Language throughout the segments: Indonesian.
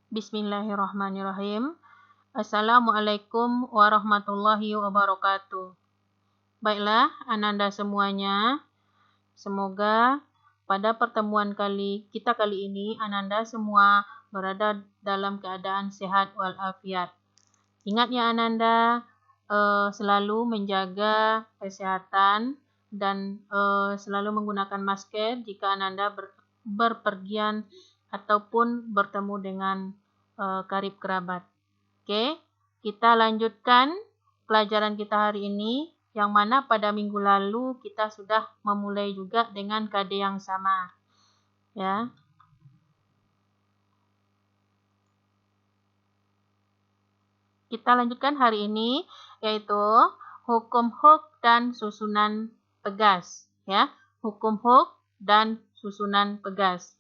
Bismillahirrahmanirrahim. Assalamualaikum warahmatullahi wabarakatuh. Baiklah, Ananda semuanya, semoga pada pertemuan kita kali ini, Ananda semua berada dalam keadaan sehat walafiat. Ingat ya Ananda, selalu menjaga kesehatan dan selalu menggunakan masker jika Ananda berpergian ataupun bertemu dengan karib kerabat. Oke, kita lanjutkan pelajaran kita hari ini, yang mana pada minggu lalu kita sudah memulai juga dengan KD yang sama. Ya. Kita lanjutkan hari ini, yaitu hukum huk dan susunan pegas. Ya, hukum huk dan susunan pegas.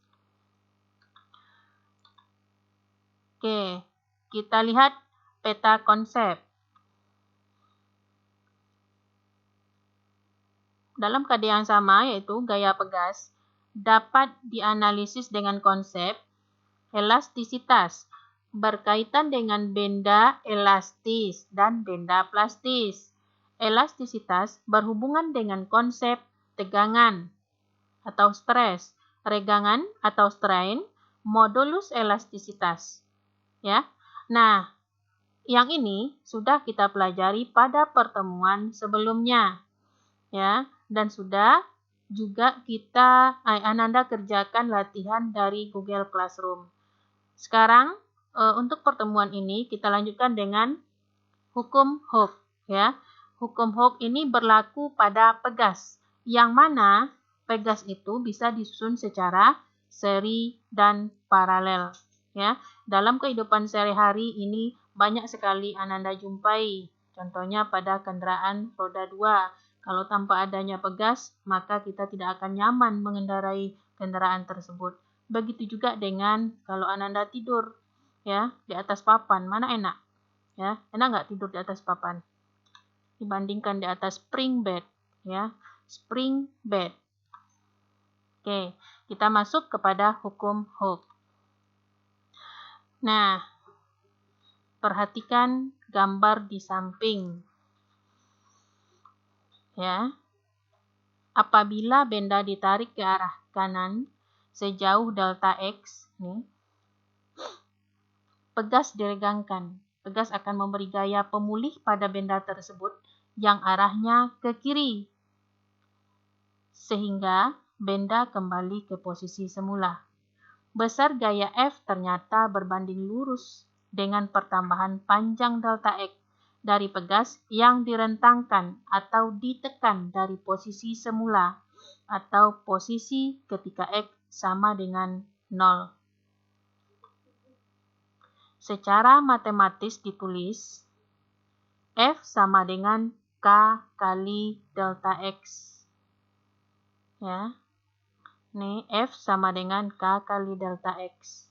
Oke, kita lihat peta konsep. Dalam KD yang sama, yaitu gaya pegas, dapat dianalisis dengan konsep elastisitas, berkaitan dengan benda elastis dan benda plastis. Elastisitas berhubungan dengan konsep tegangan atau stres, regangan atau strain, modulus elastisitas. Ya. Nah, yang ini sudah kita pelajari pada pertemuan sebelumnya. Ya, dan sudah juga Ananda kerjakan latihan dari Google Classroom. Sekarang untuk pertemuan ini kita lanjutkan dengan hukum Hooke. Ya, hukum Hooke ini berlaku pada pegas, yang mana pegas itu bisa disusun secara seri dan paralel. Ya, dalam kehidupan sehari-hari ini banyak sekali Ananda jumpai. Contohnya pada kendaraan roda 2. Kalau tanpa adanya pegas, maka kita tidak akan nyaman mengendarai kendaraan tersebut. Begitu juga dengan kalau Ananda tidur ya di atas papan, mana enak? Ya, enak nggak tidur di atas papan? Dibandingkan di atas spring bed, ya, spring bed. Oke, kita masuk kepada hukum Hooke. Nah, perhatikan gambar di samping. Ya. Apabila benda ditarik ke arah kanan sejauh delta X, nih, pegas diregangkan. Pegas akan memberi gaya pemulih pada benda tersebut yang arahnya ke kiri, sehingga benda kembali ke posisi semula. Besar gaya F ternyata berbanding lurus dengan pertambahan panjang delta X dari pegas yang direntangkan atau ditekan dari posisi semula atau posisi ketika X sama dengan 0. Secara matematis ditulis F sama dengan K kali delta X. Ya. Nih, F sama dengan K kali delta X.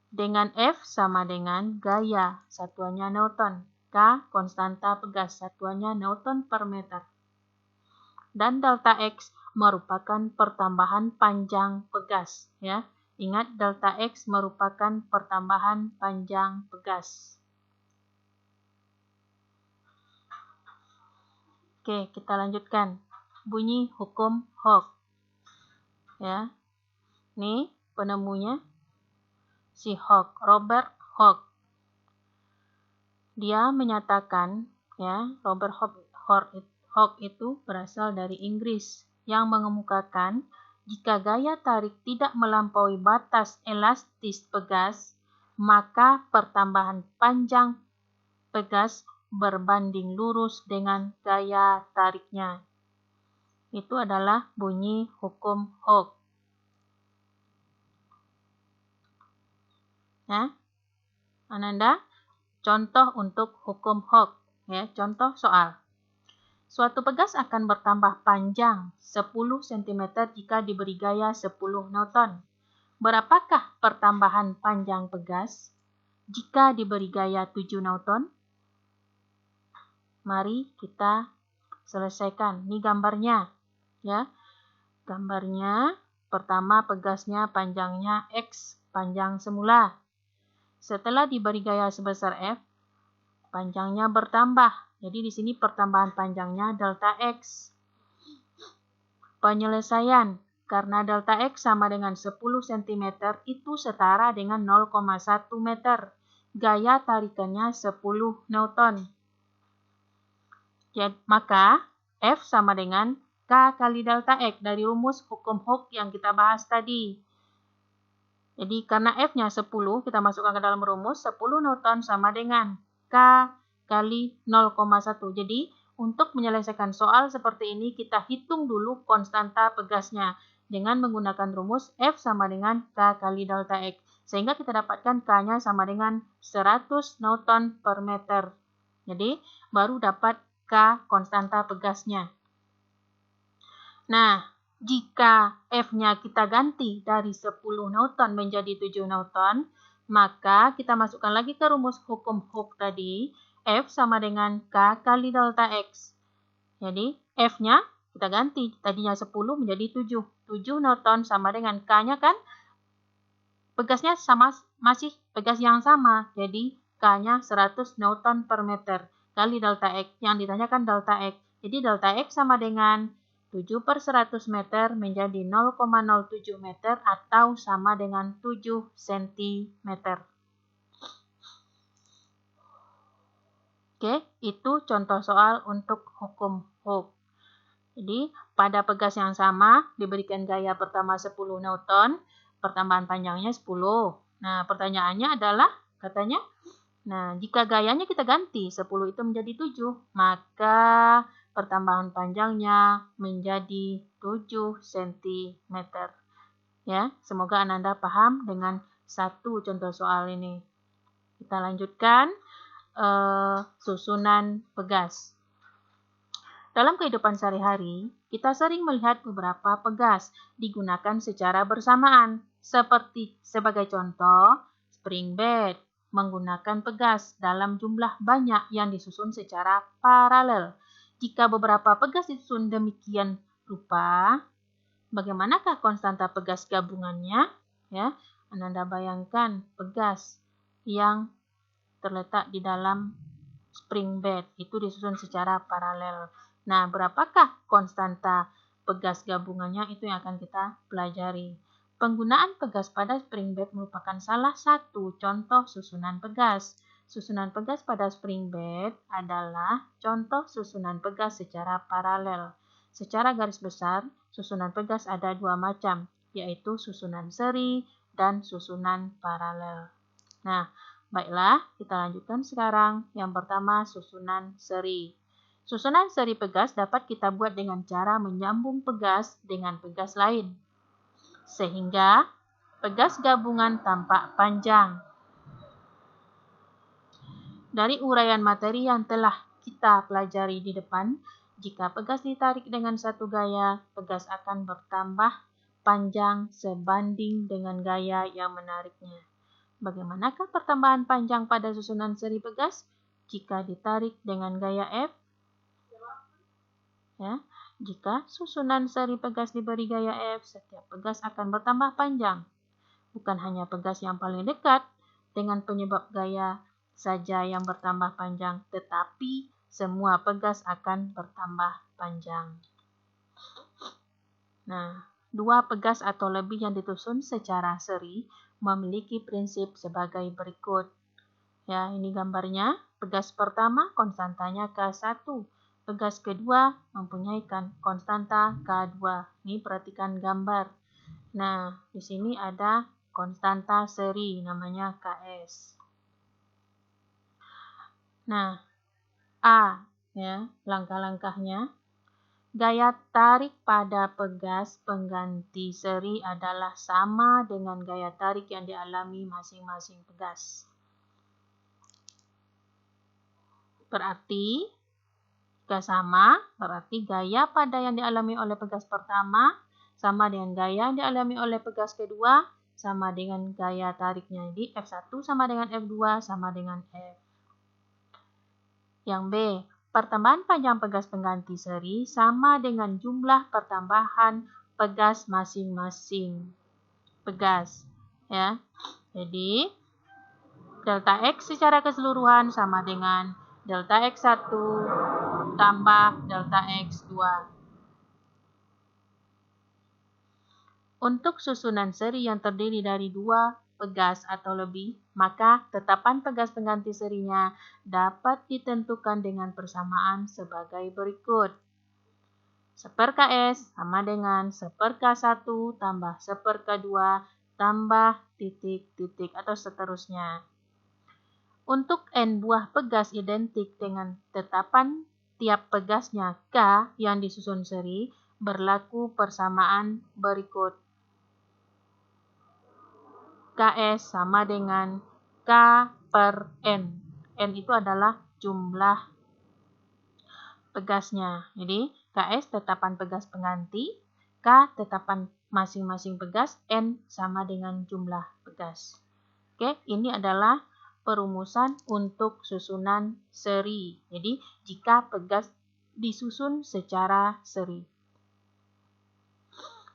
Dengan F sama dengan gaya, satuannya Newton. K, konstanta pegas, satuannya Newton per meter. Dan delta X merupakan pertambahan panjang pegas. Ya. Ingat, delta X merupakan pertambahan panjang pegas. Oke, kita lanjutkan. Bunyi hukum Hooke. Ya. Nih penemunya si Hooke, Robert Hooke. Dia menyatakan, ya, Robert Hooke itu berasal dari Inggris, yang mengemukakan jika gaya tarik tidak melampaui batas elastis pegas, maka pertambahan panjang pegas berbanding lurus dengan gaya tariknya. Itu adalah bunyi hukum Hooke. Ya. Ananda, contoh untuk hukum Hooke. Ya, contoh soal. Suatu pegas akan bertambah panjang 10 cm jika diberi gaya 10 Newton. Berapakah pertambahan panjang pegas jika diberi gaya 7 Newton? Mari kita selesaikan. Ini gambarnya. Ya. Gambarnya pertama pegasnya panjangnya X, panjang semula. Setelah diberi gaya sebesar F, panjangnya bertambah. Jadi di sini pertambahan panjangnya delta X. Penyelesaian, karena delta X sama dengan 10 cm itu setara dengan 0,1 meter. Gaya tarikannya 10 Newton. Maka F sama dengan K kali delta X dari rumus hukum Hooke yang kita bahas tadi. Jadi karena F-nya 10, kita masukkan ke dalam rumus, 10 Newton sama dengan K kali 0,1. Jadi untuk menyelesaikan soal seperti ini, kita hitung dulu konstanta pegasnya dengan menggunakan rumus F sama dengan K kali delta X. Sehingga kita dapatkan K-nya sama dengan 100 Newton per meter. Jadi baru dapat K konstanta pegasnya. Nah, jika F-nya kita ganti dari 10 Newton menjadi 7 Newton, maka kita masukkan lagi ke rumus hukum Hooke tadi, F sama dengan K kali delta X. Jadi, F-nya kita ganti, tadinya 10 menjadi 7. 7 Newton sama dengan K-nya kan, pegasnya masih pegas yang sama, jadi K-nya 100 Newton per meter kali delta X. Yang ditanyakan delta X. Jadi, delta X sama dengan 7 per 100 meter menjadi 0,07 meter atau sama dengan 7 cm. Oke, itu contoh soal untuk hukum Hooke. Jadi, pada pegas yang sama diberikan gaya pertama 10 Newton, pertambahan panjangnya 10. Nah, pertanyaannya adalah, katanya, nah, jika gayanya kita ganti, 10 itu menjadi 7, maka pertambahan panjangnya menjadi 7 cm. Ya, semoga Ananda paham dengan satu contoh soal ini. Kita lanjutkan susunan pegas. Dalam kehidupan sehari-hari, kita sering melihat beberapa pegas digunakan secara bersamaan. Sebagai contoh, spring bed menggunakan pegas dalam jumlah banyak yang disusun secara paralel. Jika beberapa pegas disusun demikian rupa, bagaimanakah konstanta pegas gabungannya? Ya, Ananda bayangkan pegas yang terletak di dalam spring bed itu disusun secara paralel. Nah, berapakah konstanta pegas gabungannya? Itu yang akan kita pelajari. Penggunaan pegas pada spring bed merupakan salah satu contoh susunan pegas. Susunan pegas pada spring bed adalah contoh susunan pegas secara paralel. Secara garis besar, susunan pegas ada dua macam, yaitu susunan seri dan susunan paralel. Nah, baiklah, kita lanjutkan sekarang. Yang pertama, susunan seri. Susunan seri pegas dapat kita buat dengan cara menyambung pegas dengan pegas lain, sehingga pegas gabungan tampak panjang. Dari uraian materi yang telah kita pelajari di depan, jika pegas ditarik dengan satu gaya, pegas akan bertambah panjang sebanding dengan gaya yang menariknya. Bagaimanakah pertambahan panjang pada susunan seri pegas jika ditarik dengan gaya F? Ya, jika susunan seri pegas diberi gaya F, setiap pegas akan bertambah panjang. Bukan hanya pegas yang paling dekat dengan penyebab gaya saja yang bertambah panjang, tetapi semua pegas akan bertambah panjang. Nah, dua pegas atau lebih yang disusun secara seri memiliki prinsip sebagai berikut. Ya, ini gambarnya. Pegas pertama konstantanya K1. Pegas kedua mempunyai konstanta K2. Ini perhatikan gambar. Nah, di sini ada konstanta seri namanya Ks. Nah, A, ya, langkah-langkahnya. Gaya tarik pada pegas pengganti seri adalah sama dengan gaya tarik yang dialami masing-masing pegas. Berarti, jika sama, berarti gaya pada yang dialami oleh pegas pertama sama dengan gaya yang dialami oleh pegas kedua sama dengan gaya tariknya. Jadi, F1 sama dengan F2 sama dengan F. Yang B, pertambahan panjang pegas pengganti seri sama dengan jumlah pertambahan pegas masing-masing pegas. Ya, jadi delta X secara keseluruhan sama dengan delta X1 tambah delta X2. Untuk susunan seri yang terdiri dari 2 pegas atau lebih, maka tetapan pegas pengganti serinya dapat ditentukan dengan persamaan sebagai berikut. 1/Ks sama dengan 1/K1 tambah 1/K2 tambah titik-titik atau seterusnya. Untuk N buah pegas identik dengan tetapan tiap pegasnya K yang disusun seri, berlaku persamaan berikut. Ks sama dengan K per N. N itu adalah jumlah pegasnya. Jadi, Ks tetapan pegas pengganti, K tetapan masing-masing pegas, N sama dengan jumlah pegas. Oke, ini adalah perumusan untuk susunan seri. Jadi, jika pegas disusun secara seri.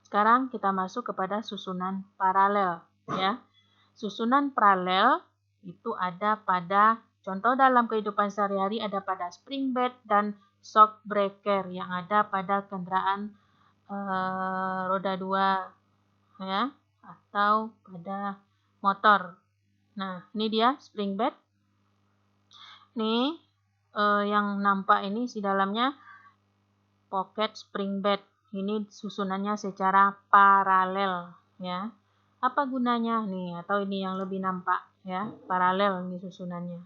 Sekarang kita masuk kepada susunan paralel, ya. Susunan paralel itu ada pada, contoh dalam kehidupan sehari-hari ada pada spring bed dan shock breaker yang ada pada kendaraan roda 2, ya, atau pada motor. Nah, ini dia spring bed. Nih, yang nampak ini di dalamnya pocket spring bed. Ini susunannya secara paralel, ya. Apa gunanya nih? Atau ini yang lebih nampak, ya, paralel ini susunannya.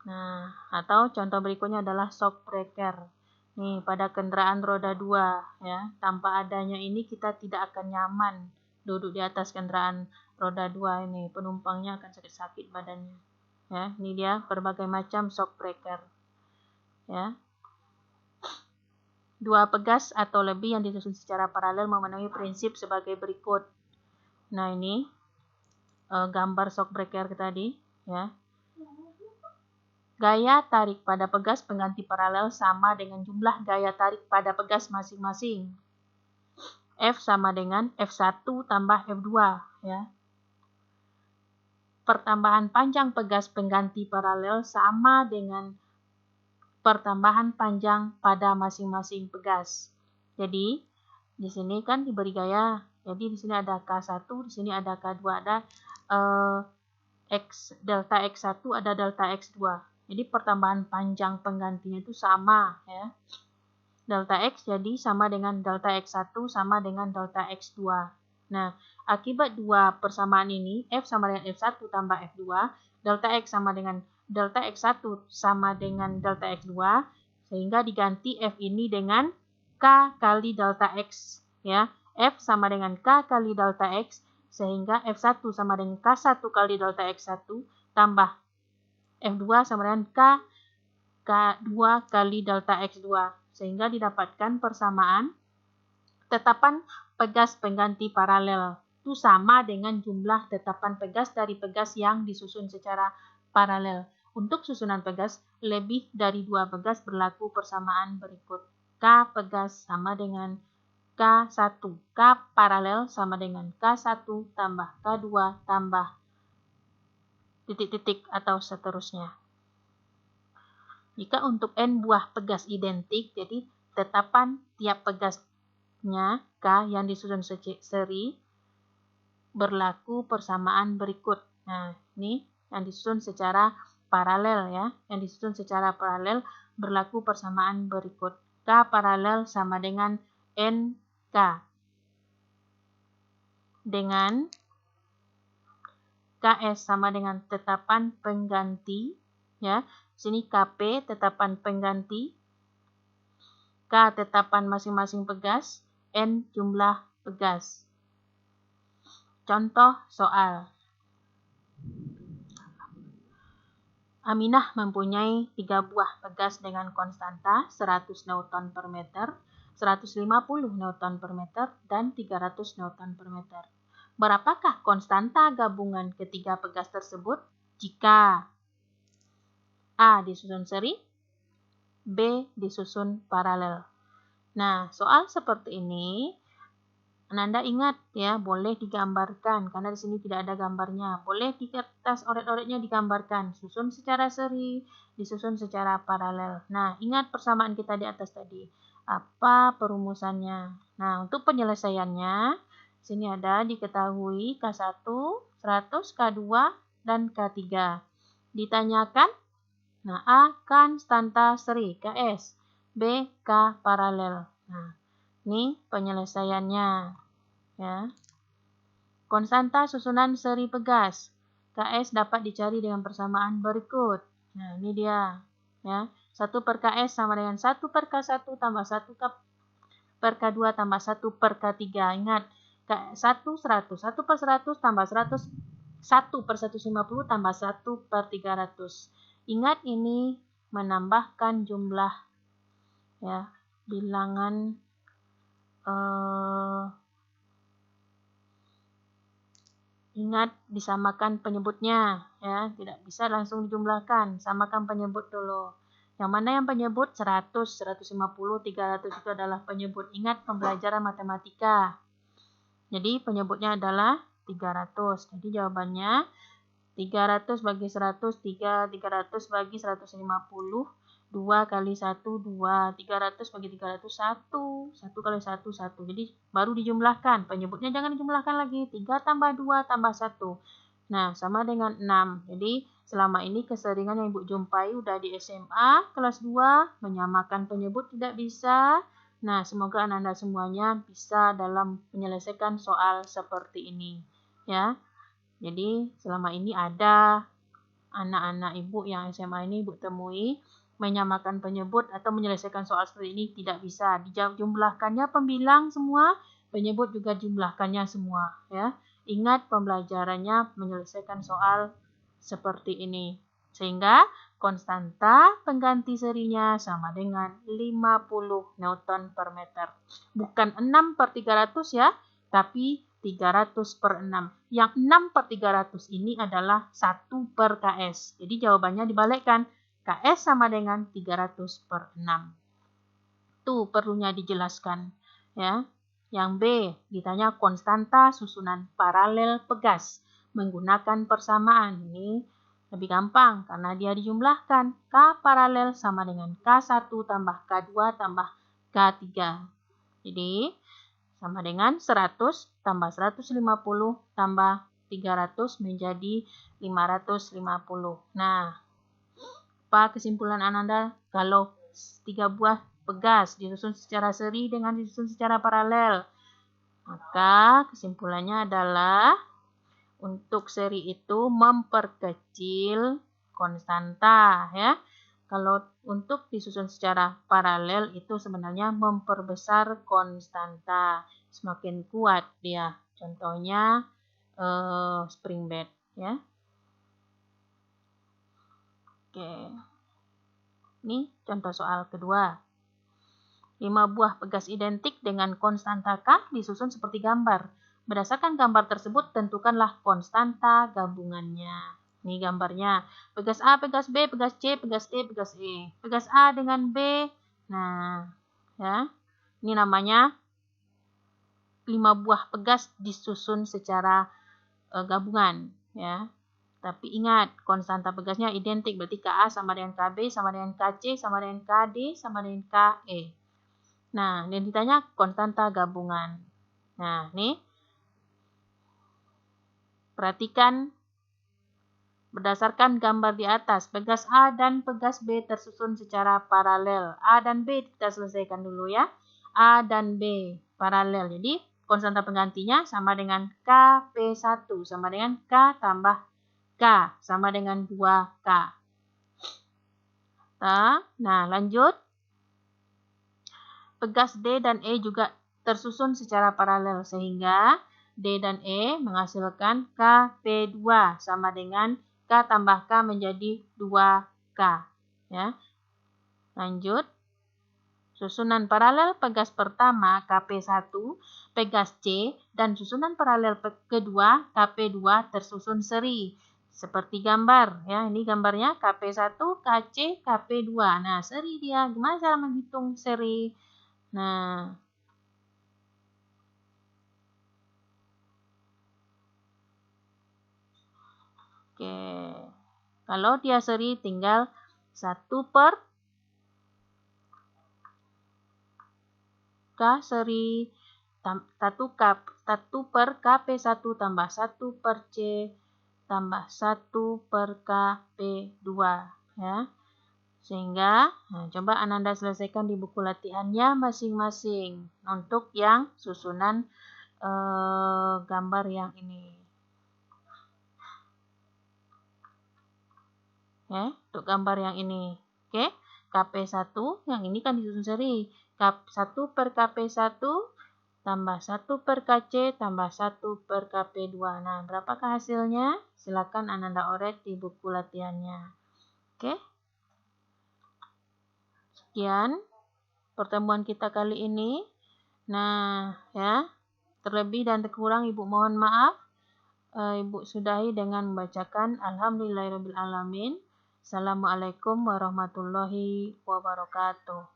Nah, atau contoh berikutnya adalah shock breaker. Nih, pada kendaraan roda 2, ya, tanpa adanya ini kita tidak akan nyaman duduk di atas kendaraan roda 2 ini. Penumpangnya akan sakit-sakit badannya. Ya, ini dia berbagai macam shock breaker. Ya. 2 pegas atau lebih yang disusun secara paralel memenuhi prinsip sebagai berikut. Nah, ini gambar shock breaker tadi, ya. Gaya tarik pada pegas pengganti paralel sama dengan jumlah gaya tarik pada pegas masing-masing. F sama dengan F1 tambah F2, ya. Pertambahan panjang pegas pengganti paralel sama dengan pertambahan panjang pada masing-masing pegas. Jadi, di sini kan diberi gaya. Jadi, di sini ada K1, di sini ada K2, ada delta X1, ada delta X2. Jadi, pertambahan panjang penggantinya itu sama, ya. Delta X jadi sama dengan delta X1 sama dengan delta X2. Nah, akibat 2 persamaan ini, F sama dengan F1 tambah F2, delta X sama dengan delta X1 sama dengan delta X2, sehingga diganti F ini dengan K kali delta X, ya. F sama dengan K kali delta X, sehingga F1 sama dengan K1 kali delta X1, tambah F2 sama dengan K2 kali delta X2, sehingga didapatkan persamaan tetapan pegas pengganti paralel. Itu sama dengan jumlah tetapan pegas dari pegas yang disusun secara paralel. Untuk susunan pegas, lebih dari 2 pegas berlaku persamaan berikut. K pegas sama dengan K1. K paralel sama dengan K1 tambah K2 tambah titik-titik atau seterusnya. Jika untuk N buah pegas identik, jadi tetapan tiap pegasnya K yang disusun seri berlaku persamaan berikut. Nah, ini yang disusun secara paralel, ya. Yang disusun secara paralel berlaku persamaan berikut. K paralel sama dengan NK. Dengan KS sama dengan tetapan pengganti, ya. Sini KP tetapan pengganti, K tetapan masing-masing pegas, N jumlah pegas. Contoh soal. Aminah mempunyai 3 buah pegas dengan konstanta 100 Newton per meter, 150 Newton per meter, dan 300 Newton per meter. Berapakah konstanta gabungan ketiga pegas tersebut jika A disusun seri, B disusun paralel? Nah, soal seperti ini Ananda ingat ya, boleh digambarkan karena di sini tidak ada gambarnya. Boleh di kertas oret-oretnya digambarkan, susun secara seri, disusun secara paralel. Nah, ingat persamaan kita di atas tadi. Apa perumusannya? Nah, untuk penyelesaiannya, sini ada diketahui K1, 100, K2, dan K3. Ditanyakan, nah A konstanta seri, KS, B K paralel. Nah, ini penyelesaiannya ya. Konstanta susunan seri pegas. KS dapat dicari dengan persamaan berikut. Nah, ini dia ya. 1 per KS sama dengan 1 per K1 tambah 1 per K2 tambah 1 per K3. Ingat, K1 100, 1 per 100 tambah 100, 1 per 150 tambah 1 per 300. Ingat ini menambahkan jumlah ya, bilangan ingat disamakan penyebutnya ya, tidak bisa langsung dijumlahkan, samakan penyebut dulu. Yang mana yang penyebut 100, 150, 300 itu adalah penyebut. Ingat pembelajaran matematika. Jadi penyebutnya adalah 300. Jadi jawabannya 300 bagi 100, 3, 300 bagi 150, 2 kali 1, 2, 300 bagi 300, 1, 1 kali 1, 1. Jadi baru dijumlahkan, penyebutnya jangan dijumlahkan lagi, 3 tambah 2 tambah 1. Nah, sama dengan 6. Jadi selama ini keseringan yang Ibu jumpai udah di SMA, kelas 2, menyamakan penyebut tidak bisa. Nah, semoga Anda semuanya bisa dalam menyelesaikan soal seperti ini. Ya. Jadi selama ini ada anak-anak Ibu yang SMA ini Ibu temui menyamakan penyebut atau menyelesaikan soal seperti ini tidak bisa. Dijumlahkannya pembilang semua, penyebut juga jumlahkannya semua ya. Ingat pembelajarannya menyelesaikan soal seperti ini. Sehingga konstanta pengganti serinya sama dengan 50 Newton per meter. Bukan 6 per 300 ya, tapi 300 per 6. Yang 6 per 300 ini adalah 1 per KS. Jadi jawabannya dibalikkan. KS sama dengan 300 per 6. Itu perlunya dijelaskan. Ya. Yang B, ditanya konstanta susunan paralel pegas. Menggunakan persamaan. Ini lebih gampang karena dia dijumlahkan. K paralel sama dengan K1 tambah K2 tambah K3. Jadi sama dengan 100 tambah 150 tambah 300 menjadi 550. Nah, apa kesimpulan Ananda kalau 3 buah pegas disusun secara seri dengan disusun secara paralel? Maka kesimpulannya adalah untuk seri itu memperkecil konstanta ya. Kalau untuk disusun secara paralel itu sebenarnya memperbesar konstanta. Semakin kuat dia. Contohnya spring bed ya. Oke. Ini contoh soal kedua. 5 buah pegas identik dengan konstanta K disusun seperti gambar. Berdasarkan gambar tersebut tentukanlah konstanta gabungannya. Ini gambarnya. Pegas A, pegas B, pegas C, pegas D, pegas E. Pegas A dengan B. Nah, ya. Ini namanya 5 buah pegas disusun secara gabungan, ya. Tapi ingat, konstanta pegasnya identik. Berarti Ka sama dengan Kb sama dengan Kc sama dengan Kd sama dengan Ke. Nah, yang ditanya konstanta gabungan. Nah, nih. Perhatikan berdasarkan gambar di atas, pegas A dan pegas B tersusun secara paralel. A dan B kita selesaikan dulu ya. A dan B paralel. Jadi konstanta penggantinya sama dengan Kp1 sama dengan K tambah K sama dengan 2K. Nah, lanjut. Pegas D dan E juga tersusun secara paralel sehingga D dan E menghasilkan Kp2 sama dengan K tambah K menjadi 2K. Ya. Lanjut. Susunan paralel pegas pertama Kp1, pegas C, dan susunan paralel kedua Kp2 tersusun seri. Seperti gambar. Ya, ini gambarnya Kp1, Kc, Kp2. Nah, seri dia. Gimana cara menghitung seri? Nah, Oke. Kalau dia seri tinggal 1 per K seri 1 per KP1 tambah 1 per C tambah 1 per KP2 ya. Sehingga coba Ananda selesaikan di buku latihannya masing-masing untuk yang susunan gambar yang ini. Ya, untuk gambar yang ini. Oke, KP1 yang ini kan disusun seri. 1 per KP1 tambah 1 per KC tambah 1 per KP2. Nah, berapakah hasilnya? Silakan Ananda oret di buku latihannya. Oke. Sekian pertemuan kita kali ini. Nah, ya. Terlebih dan terkurang Ibu mohon maaf. Ibu sudahi dengan membacakan Alhamdulillahirabbil alamin. Assalamualaikum warahmatullahi wabarakatuh.